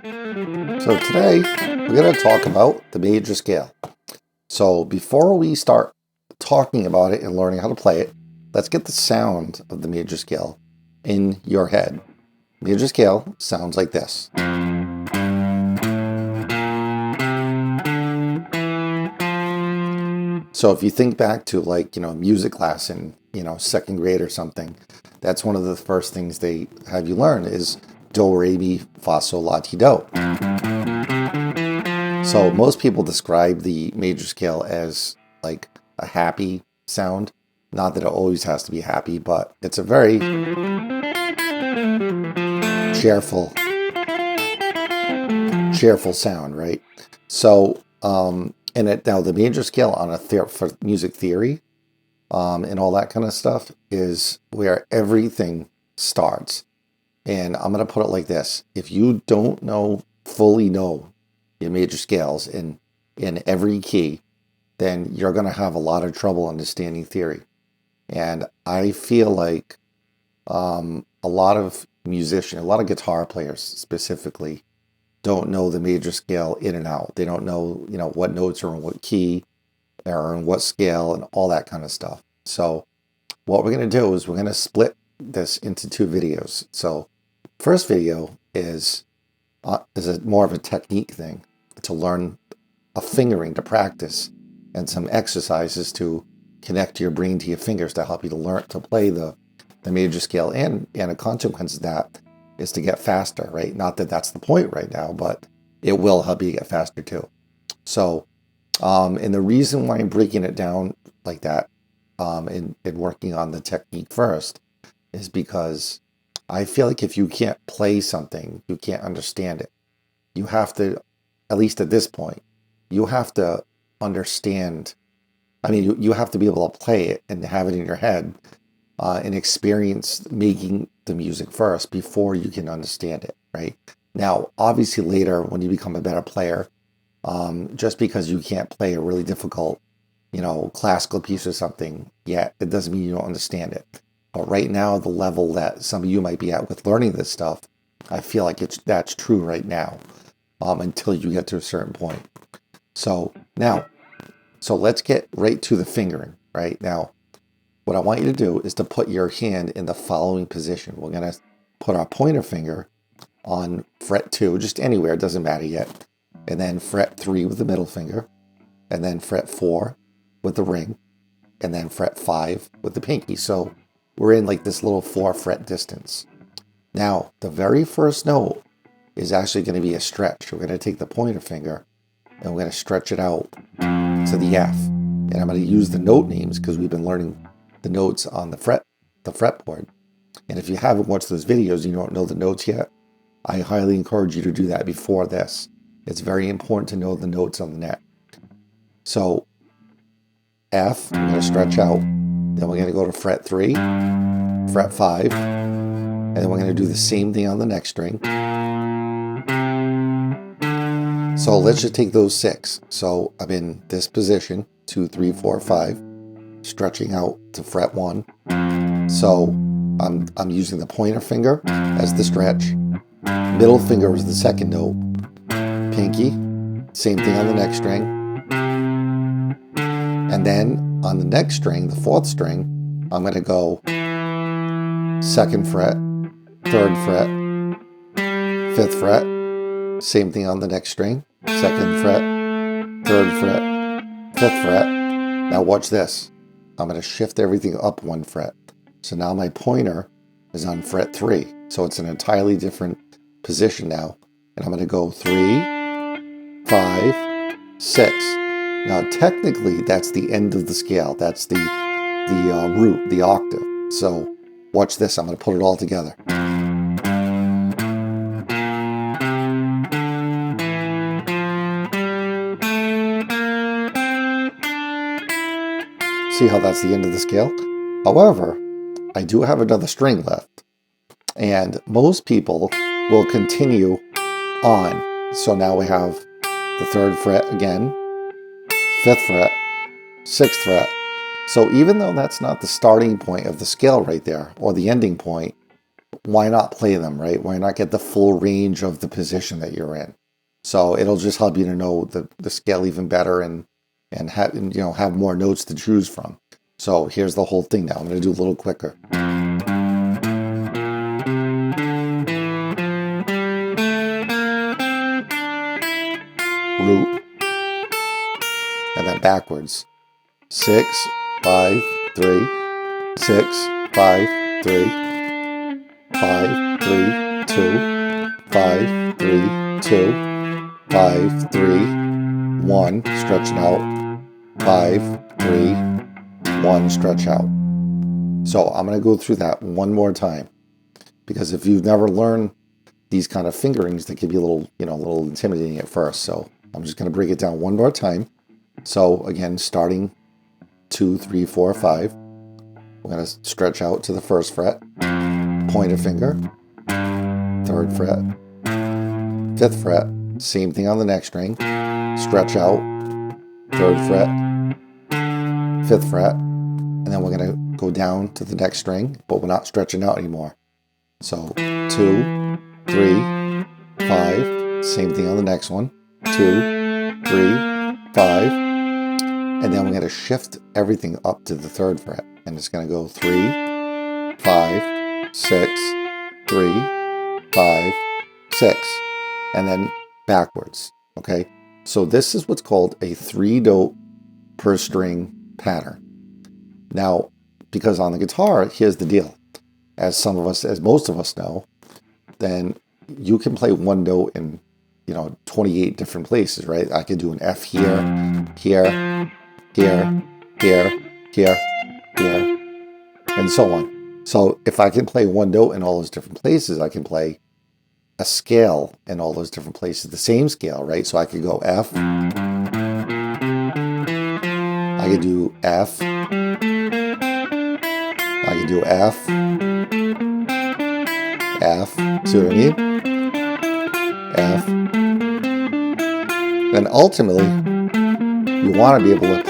So today we're going to talk about the major scale. So before we start talking about it and learning how to play it, let's get the sound of the major scale in your head. Major scale sounds like this. So if you think back to music class in, second grade or something, that's one of the first things they have you learn is do, re, mi, fa, sol, la, ti, do. So most people describe the major scale as like a happy sound. Not that it always has to be happy, but it's a very cheerful sound, right? So, and it now the major scale on for music theory, and all that kind of stuff is where everything starts. And I'm gonna put it like this: if you don't fully know your major scales in every key, then you're going to have a lot of trouble understanding theory. And I feel like a lot of guitar players specifically don't know the major scale in and out. They don't know, what notes are in what key or in what scale and all that kind of stuff. So what we're going to do is we're going to split this into two videos. So first video is more of a technique thing to learn a fingering to practice and some exercises to connect your brain to your fingers to help you to learn to play the major scale. And a consequence of that is to get faster, right? Not that that's the point right now, but it will help you get faster too. So, and the reason why I'm breaking it down like that and working on the technique first is because I feel like if you can't play something, you can't understand it. You have to, at least at this point, you have to understand. I mean, you have to be able to play it and have it in your head and experience making the music first before you can understand it, right? Now, obviously later when you become a better player, just because you can't play a really difficult, classical piece or something yet, it doesn't mean you don't understand it. But right now, the level that some of you might be at with learning this stuff, I feel like that's true right now until you get to a certain point. So let's get right to the fingering, right? Now, what I want you to do is to put your hand in the following position. We're going to put our pointer finger on fret 2, just anywhere, it doesn't matter yet. And then fret 3 with the middle finger. And then fret 4 with the ring. And then fret 5 with the pinky. So we're in like this little 4 fret distance. Now, the very first note is actually going to be a stretch. We're going to take the pointer finger and we're going to stretch it out to the F. And I'm going to use the note names because we've been learning the notes on the fretboard. And if you haven't watched those videos and you don't know the notes yet, I highly encourage you to do that before this. It's very important to know the notes on the neck. So F, I'm going to stretch out. Then we're going to go to fret 3, fret 5, and then we're going to do the same thing on the next string. So let's just take those 6. So I'm in this position, 2, 3, 4, 5, stretching out to fret 1. So I'm using the pointer finger as the stretch. Middle finger is the second note. Pinky, same thing on the next string. And then on the next string, the 4th string, I'm going to go 2nd fret, 3rd fret, 5th fret, same thing on the next string, 2nd fret, 3rd fret, 5th fret. Now watch this. I'm going to shift everything up 1 fret. So now my pointer is on fret 3. So it's an entirely different position now. And I'm going to go 3, 5, 6. Now technically that's the end of the scale. That's the root, the octave. So watch this. I'm going to put it all together. See how that's the end of the scale? However, I do have another string left. And most people will continue on. So now we have the 3rd fret again, 5th fret, 6th fret. So even though that's not the starting point of the scale right there, or the ending point, why not play them, right? Why not get the full range of the position that you're in? So it'll just help you to know the scale even better and have more notes to choose from. So here's the whole thing now. I'm going to do a little quicker. Root, and then backwards. 6, 5, 3, 6, 5, 3, 5, 3, 2, 5, 3, 2, 5, 3, 1, stretch it out, 5, 3, 1, stretch out. So I'm going to go through that one more time, because if you've never learned these kind of fingerings, they can be a little intimidating at first. So I'm just going to break it down one more time. So again, starting 2, 3, 4, 5, we're going to stretch out to the first fret, pointer finger, third fret, fifth fret, same thing on the next string, stretch out, third fret, fifth fret, and then we're going to go down to the next string, but we're not stretching out anymore. So 2, 3, 5, same thing on the next one, 2, 3, 5, and then we're going to shift everything up to the third fret, and it's going to go 3, 5, 6, 3, 5, 6, and then backwards. Okay, so this is what's called a 3-note per string pattern. Now, because on the guitar, here's the deal. As most of us know, then you can play one note in 28 different places, right? I could do an F here, here, here, here, here, here, and so on. So if I can play one note in all those different places, I can play a scale in all those different places, the same scale, right? So I could go F, I could do F, I could do F, F, see what I mean? F. And ultimately, you want to be able to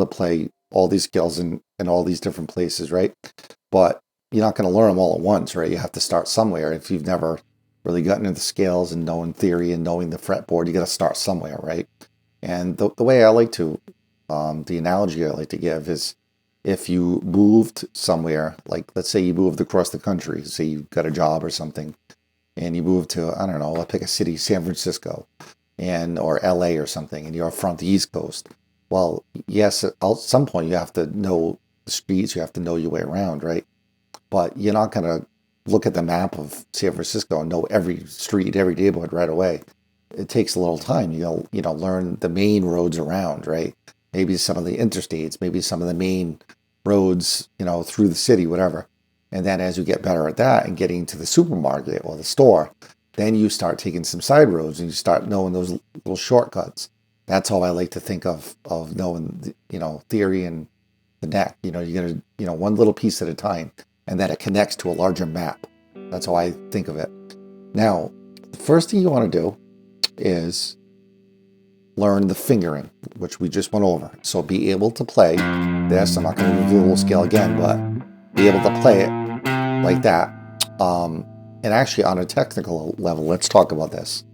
play, all these scales in all these different places, right? But you're not going to learn them all at once, right? You have to start somewhere. If you've never really gotten into scales and knowing theory and knowing the fretboard, you got to start somewhere, right? And the way I like to, the analogy I like to give is, if you moved somewhere, like let's say you moved across the country, say you got a job or something, and you moved to, I don't know, let's pick a city, San Francisco, or LA or something, and you're from the East Coast. Well, yes, at some point you have to know the streets, you have to know your way around, right? But you're not going to look at the map of San Francisco and know every street, every neighborhood right away. It takes a little time. You'll learn the main roads around, right? Maybe some of the interstates, maybe some of the main roads, through the city, whatever. And then as you get better at that and getting to the supermarket or the store, then you start taking some side roads and you start knowing those little shortcuts. That's how I like to think of knowing, theory and the neck. You're going to, one little piece at a time, and then it connects to a larger map. That's how I think of it. Now, the first thing you want to do is learn the fingering, which we just went over. So be able to play this. I'm not going to do the little scale again, but be able to play it like that. And actually, on a technical level, let's talk about this.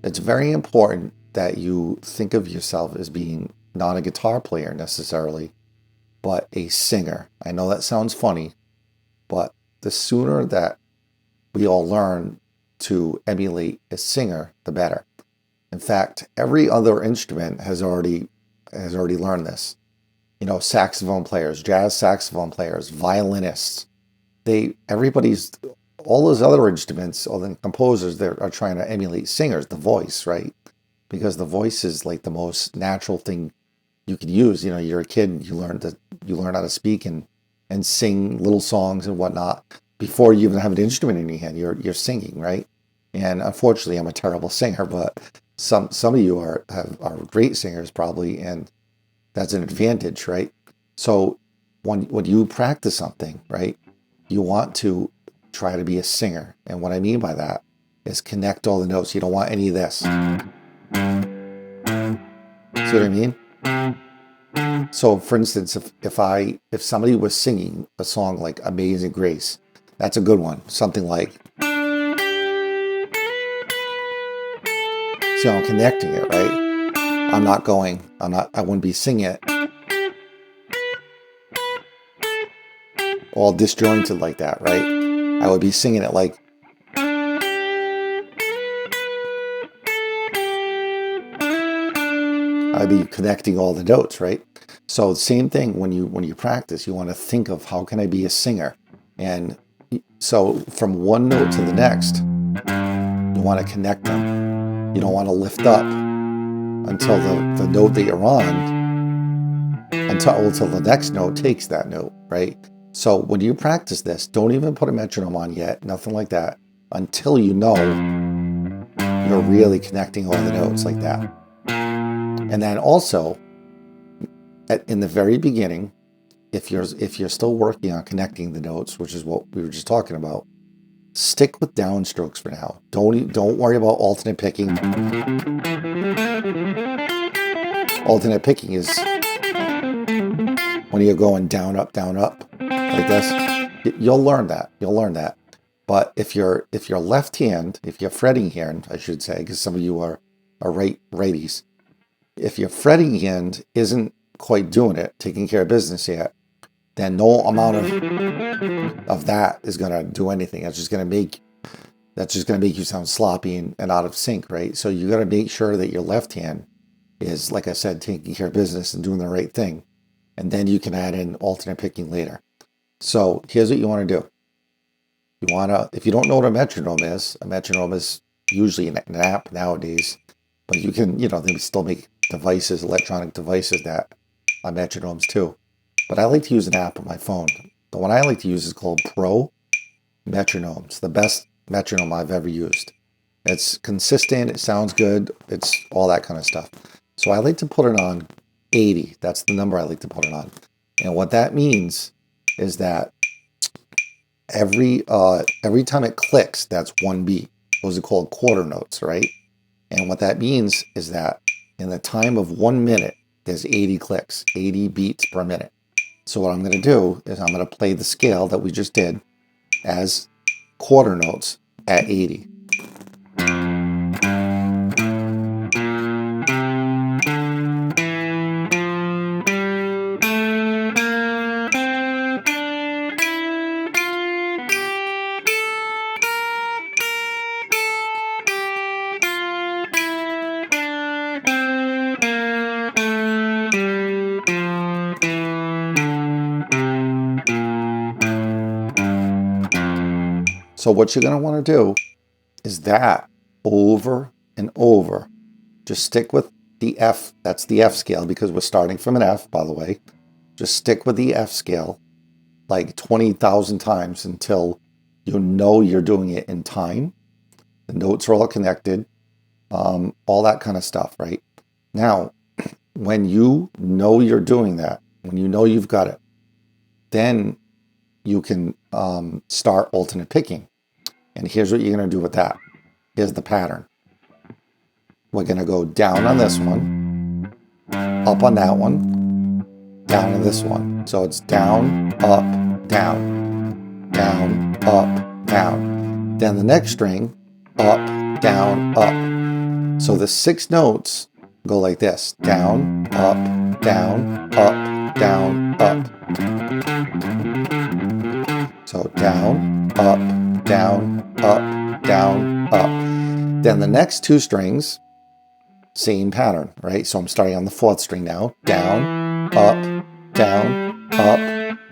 It's very important that you think of yourself as being not a guitar player necessarily, but a singer. I know that sounds funny, but the sooner that we all learn to emulate a singer, the better. In fact, every other instrument has already learned this. Saxophone players, jazz saxophone players, violinists. All those other instruments, all the composers, are trying to emulate singers, the voice, right? Because the voice is like the most natural thing you could use. You're a kid, you learn how to speak and sing little songs and whatnot before you even have an instrument in your hand. You're singing, right? And unfortunately, I'm a terrible singer, but some of you are great singers probably, and that's an advantage, right? So when you practice something, right, you want to try to be a singer. And what I mean by that is connect all the notes. You don't want any of this. See what I mean? So for instance, if somebody was singing a song like Amazing Grace, that's a good one. Something like, see how I'm connecting it, right? I wouldn't be singing it all disjointed like that, right? I would be singing it like, I'd be connecting all the notes, right? So same thing when you practice, you want to think of how can I be a singer? And so from one note to the next, you want to connect them. You don't want to lift up until the note that you're on, until the next note takes that note, right? So when you practice this, don't even put a metronome on yet, nothing like that, until you know you're really connecting all the notes like that. And then also, in the very beginning, if you're still working on connecting the notes, which is what we were just talking about, stick with downstrokes for now. Don't worry about alternate picking. Alternate picking is when you're going down, up, like this. You'll learn that. But if you're left hand, if you're fretting hand, I should say, because some of you are righties. If your fretting hand isn't quite doing it, taking care of business yet, then no amount of that is going to do anything. That's just going to make you sound sloppy and out of sync, right? So you got to make sure that your left hand is, like I said, taking care of business and doing the right thing. And then you can add in alternate picking later. So here's what you want to do. If you don't know what a metronome is usually an app nowadays, but you can, they still make devices, electronic devices that are metronomes too. But I like to use an app on my phone. The one I like to use is called Pro Metronomes, the best metronome I've ever used. It's consistent, it sounds good, it's all that kind of stuff. So I like to put it on 80. That's the number I like to put it on. And what that means is that every time it clicks, that's one beat. Those are called quarter notes, right? And what that means is that in the time of 1 minute, there's 80 clicks, 80 beats per minute. So what I'm going to do is I'm going to play the scale that we just did as quarter notes at 80. So what you're going to want to do is that over and over. Just stick with the F. That's the F scale because we're starting from an F, by the way. Just stick with the F scale like 20,000 times until you know you're doing it in time. The notes are all connected, all that kind of stuff, right? Now, when you know you're doing that, when you know you've got it, then you can start alternate picking. And here's what you're going to do with that. Here's the pattern. We're going to go down on this one, up on that one, down on this one. So it's down, up, down, down, up, down. Then the next string, up, down, up. So the 6 notes go like this. Down, up, down, up, down, up. So down, up, down, up, down, up. Then the next 2 strings, same pattern, right? So I'm starting on the 4th string now. Down, up, down, up,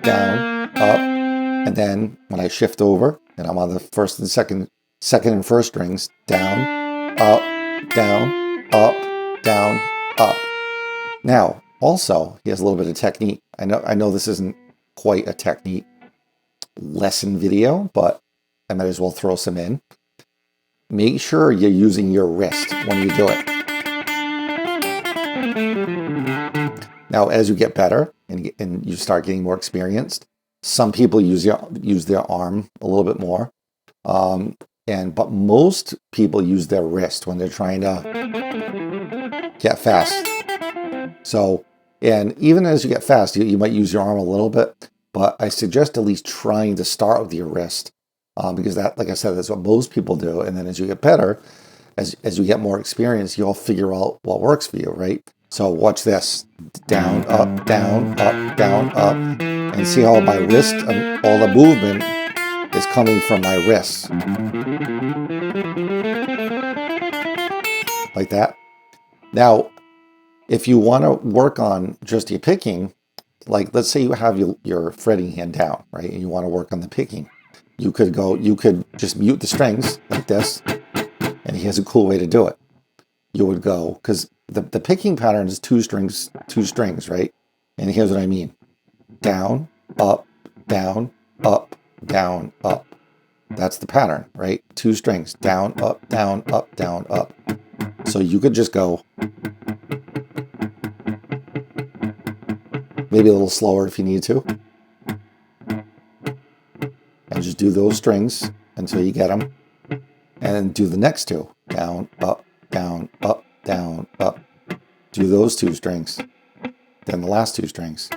down, up. And then when I shift over, and I'm on the first and second and first strings, down, up, down, up, down, up. Now, also, here's a little bit of technique. I know this isn't quite a technique lesson video, but I might as well throw some in. Make sure you're using your wrist when you do it. Now, as you get better and you start getting more experienced, some people use their arm a little bit more, but most people use their wrist when they're trying to get fast. So And even as you get fast, you might use your arm a little bit, but I suggest at least trying to start with your wrist, because that, like I said, that's what most people do. And then as you get better, as you get more experience, you'll figure out what works for you, right? So watch this. Down, up, down, up, down, up. And see how my wrist, all the movement is coming from my wrists. Like that. Now, if you want to work on just your picking, like let's say you have your fretting hand down, right? And you want to work on the picking. You could just mute the strings like this. And here's a cool way to do it. You would go, because the picking pattern is two strings, right? And here's what I mean. Down, up, down, up, down, up. That's the pattern, right? Two strings, down, up, down, up, down, up. So you could just go maybe a little slower if you need to. And just do those strings until you get them. And then do the next two. Down, up, down, up, down, up. Do those two strings. Then the last two strings.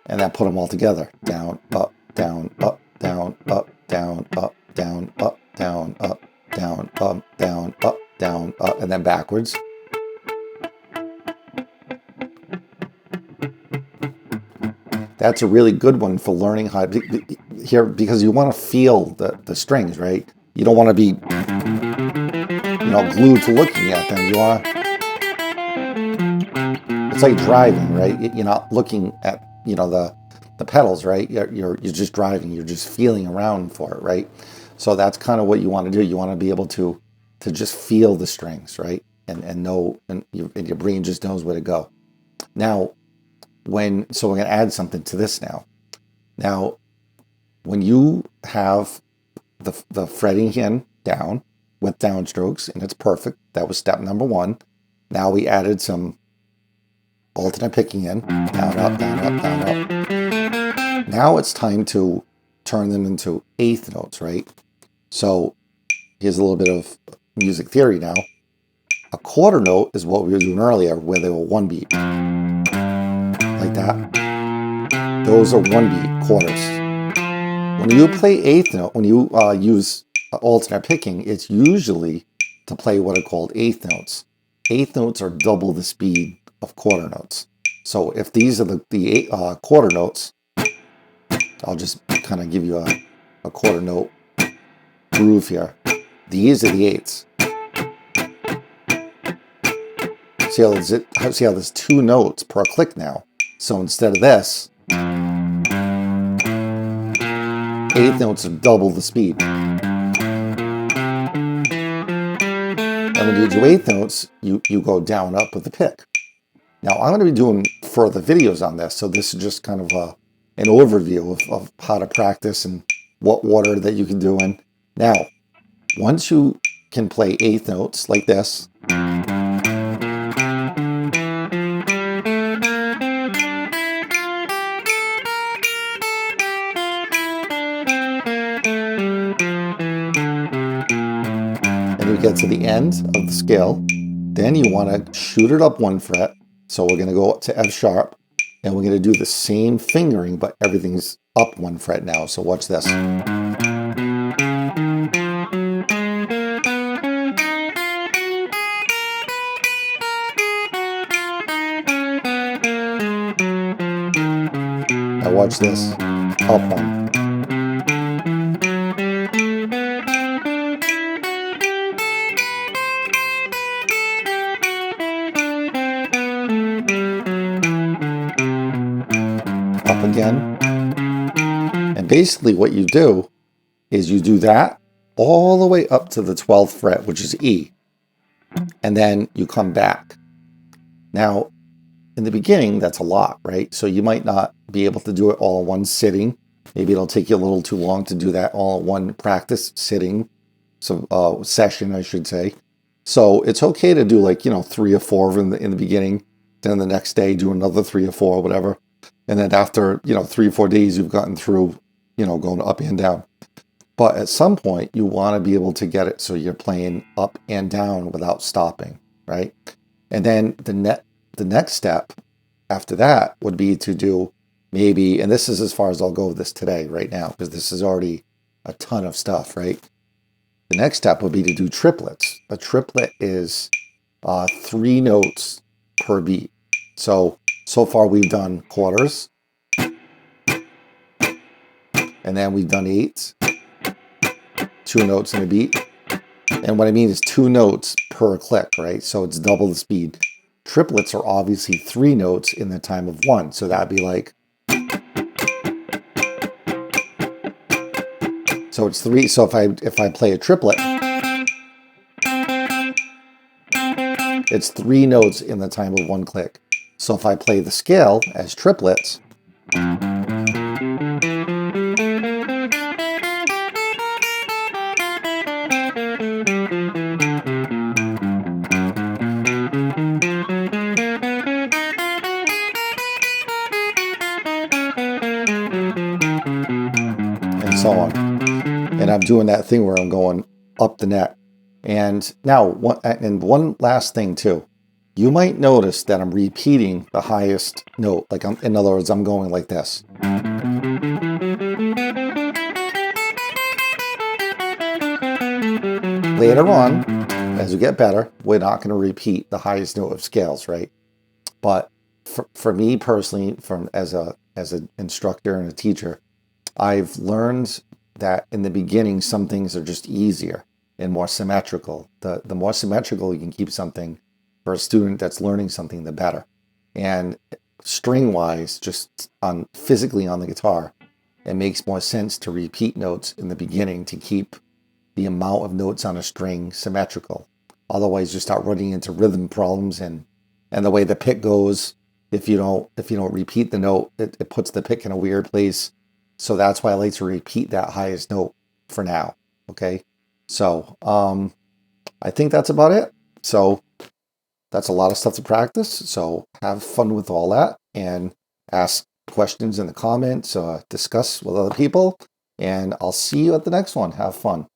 And then put them all together. Down, up, down, up, down, up, down, up, down, up, down, up, down, up, down, up, down, up, and then backwards. That's a really good one for learning how to here, because you want to feel the strings, right? You don't want to be, glued to looking at them. You want to. It's like driving, right? You're not looking at the pedals, right? You're just driving. You're just feeling around for it, right? So that's kind of what you want to do. You want to be able to just feel the strings, right? And know, and your brain just knows where to go. Now, so we're going to add something to this now. Now, when you have the fretting hand down with downstrokes, and it's perfect. That was step number one. Now we added some alternate picking in, down, up, down, up, down, up. Now it's time to turn them into eighth notes, right? So here's a little bit of music theory now. A quarter note is what we were doing earlier, where they were one beat. Like that. Those are one beat quarters. When you play eighth note, when you use alternate picking, it's usually to play what are called eighth notes. Eighth notes are double the speed of quarter notes. So if these are the quarter notes, I'll just kind of give you a quarter note groove here. These are the eighths. See how there's two notes per click now. So instead of this, eighth notes are double the speed. And when you do eighth notes, you go down, up with the pick. Now I'm going to be doing further videos on this, so this is just kind of an overview of how to practice and what order that you can do in. Now, once you can play eighth notes like this, and you get to the end of the scale, then you want to shoot it up one fret. So we're going to go up to F sharp, and we're going to do the same fingering, but everything's up one fret now. So watch this. Now watch this. Up one. Up again. And basically what you do is you do that all the way up to the 12th fret, which is E. And then you come back. Now, in the beginning, that's a lot, right? So you might not be able to do it all in one sitting. Maybe it'll take you a little too long to do that all in one practice sitting, session, I should say. So it's okay to do like, 3 or 4 in the beginning. Then the next day, do another 3 or 4 or whatever. And then after, 3 or 4 days, you've gotten through, going up and down. But at some point, you want to be able to get it so you're playing up and down without stopping, right? And then the next step after that would be to do maybe, and this is as far as I'll go with this today, right now, because this is already a ton of stuff, right? The next step would be to do triplets. A triplet is 3 notes per beat. So far we've done quarters, and then we've done eighths, 2 notes in a beat. And what I mean is 2 notes per click, right? So it's double the speed. Triplets are obviously 3 notes in the time of 1. So that'd be like, so it's 3. So if I play a triplet, it's 3 notes in the time of 1 click. So if I play the scale as triplets, and so on. And I'm doing that thing where I'm going up the neck. And now, one last thing too. You might notice that I'm repeating the highest note. Like, in other words, I'm going like this. Later on, as we get better, we're not going to repeat the highest note of scales, right? But for me personally, as an instructor and a teacher, I've learned that in the beginning, some things are just easier and more symmetrical. The more symmetrical you can keep something for a student that's learning something, the better. And string-wise, just physically on the guitar, it makes more sense to repeat notes in the beginning to keep the amount of notes on a string symmetrical. Otherwise, you start running into rhythm problems and the way the pick goes. If you don't repeat the note, it puts the pick in a weird place. So that's why I like to repeat that highest note for now. Okay, so I think that's about it. So that's a lot of stuff to practice. So have fun with all that and ask questions in the comments, discuss with other people, and I'll see you at the next one. Have fun.